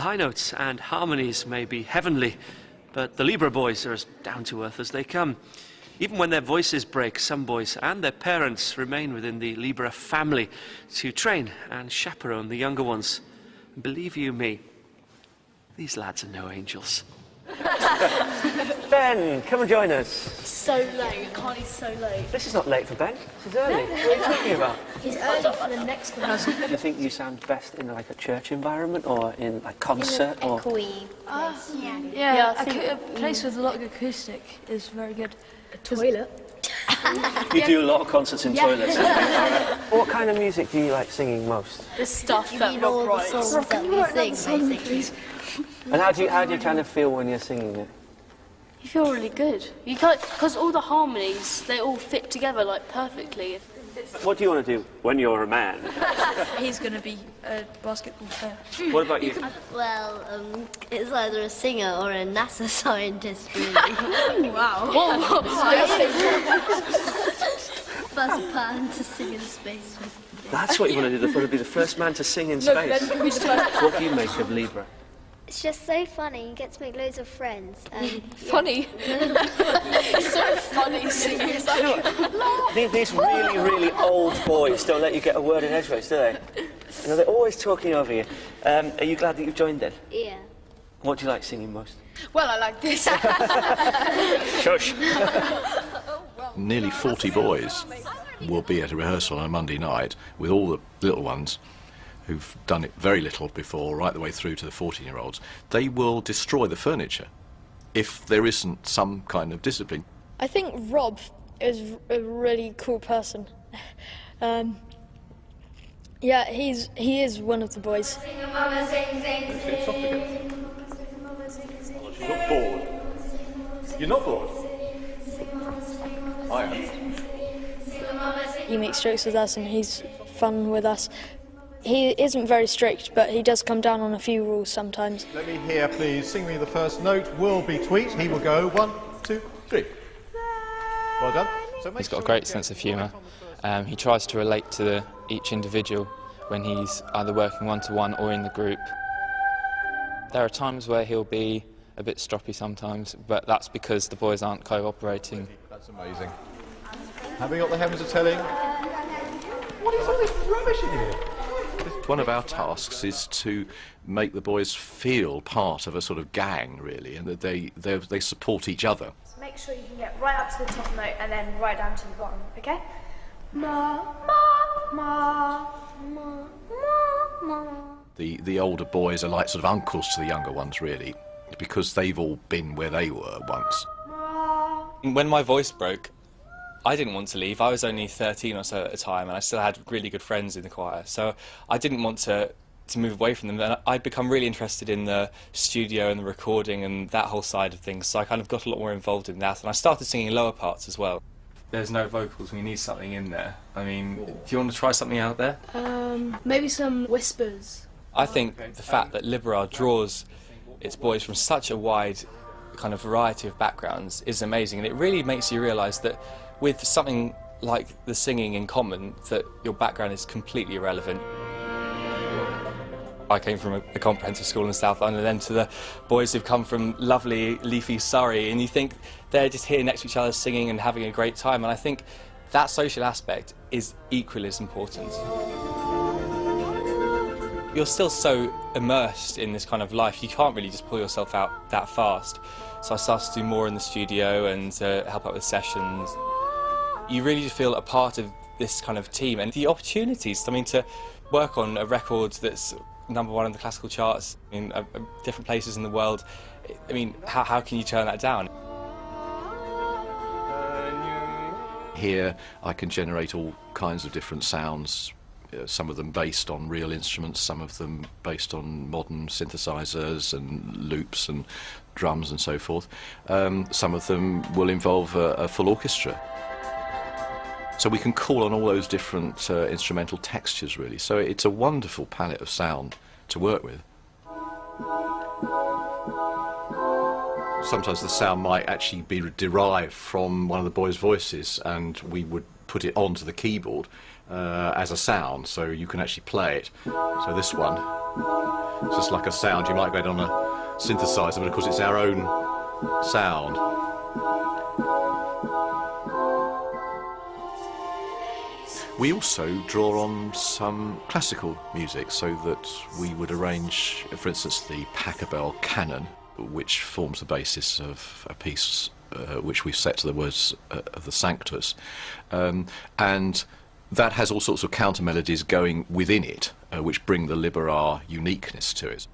The high notes and harmonies may be heavenly, but the Libera boys are as down-to-earth as they come. Even when their voices break, some boys and their parents remain within the Libera family to train and chaperone the younger ones. And believe you me, these lads are no angels. Ben, come and join us. So late, Carly's so late. This is not late for Ben, this is early. What are you talking about? He's early for the next one. Do you think you sound best in like a church environment or in a concert? In an or echoey Yeah, I a place with a lot of acoustic is very good. A toilet. You do a lot of concerts in toilets. What kind of music do you like singing most? The stuff You that mean all Rob the writes. songs that we sing, basically. And how do you kind of feel when you're singing it? You feel really good. You can't, because all the harmonies, they all fit together like perfectly. What do you want to do when you're a man? He's going to be a basketball player. What about you? Well, it's either a singer or a NASA scientist, really. Wow. First man to sing in space with. That's what you want to do. You want to be the first man to sing in space. What do you make of Libera? It's just so funny. You get to make loads of friends. Funny. It's so funny singing. It's like, These really, really old boys don't let you get a word in edgeways, do they? You know, they're always talking over you. Are you glad that you've joined then? Yeah. What do you like singing most? well, I like this. Shush! Nearly 40 boys will be at a rehearsal on a Monday night with all the little ones who've done it very little before, right the way through to the 14-year-olds. They will destroy the furniture if there isn't some kind of discipline. I think Rob is a really cool person. Yeah, he is one of the boys. You're not bored. You're not bored? I am. He makes jokes with us and he's fun with us. He isn't very strict, but he does come down on a few rules sometimes. Let me hear, please. Sing me the first note. Will be tweet. He will go 1, 2, 3. Well done. So He's got a great sense of humour. He tries to relate to each individual when he's either working one-to-one or in the group. There are times where he'll be a bit stroppy sometimes, but that's because the boys aren't cooperating. That's amazing. Have we got the heavens of telling? What is all this rubbish in here? One of our tasks is to make the boys feel part of a sort of gang, really, and that they support each other. So make sure you can get right up to the top note and then right down to the bottom, okay? Ma, ma, ma, ma, ma, ma. The older boys are like sort of uncles to the younger ones, really, because they've all been where they were once. When my voice broke, I didn't want to leave. I was only 13 or so at the time, and I still had really good friends in the choir, so I didn't want to move away from them. And I'd become really interested in the studio and the recording and that whole side of things, so I kind of got a lot more involved in that, and I started singing lower parts as well. There's no vocals, we need something in there. I mean, do you want to try something out there? Maybe some whispers. I think the fact that Libera draws its boys from such a wide kind of variety of backgrounds is amazing, and it really makes you realise that with something like the singing in common, that your background is completely irrelevant. I came from a comprehensive school in South London, and then to the boys who've come from lovely, leafy Surrey, and you think they're just here next to each other singing and having a great time, and I think that social aspect is equally as important. You're still so immersed in this kind of life, you can't really just pull yourself out that fast. So I started to do more in the studio and help out with sessions. You really feel a part of this kind of team, and the opportunities, I mean, to work on a record that's #1 in the classical charts in different places in the world, I mean, how can you turn that down? Here I can generate all kinds of different sounds, some of them based on real instruments, some of them based on modern synthesizers and loops and drums and so forth. Some of them will involve a full orchestra. So we can call on all those different instrumental textures, really. So it's a wonderful palette of sound to work with. Sometimes the sound might actually be derived from one of the boys' voices, and we would put it onto the keyboard as a sound, so you can actually play it. So this one, it's just like a sound you might get on a synthesizer, but of course it's our own sound. We also draw on some classical music, so that we would arrange, for instance, the Pachelbel canon, which forms the basis of a piece which we've set to the words of the Sanctus, and that has all sorts of counter melodies going within it, which bring the Libera uniqueness to it.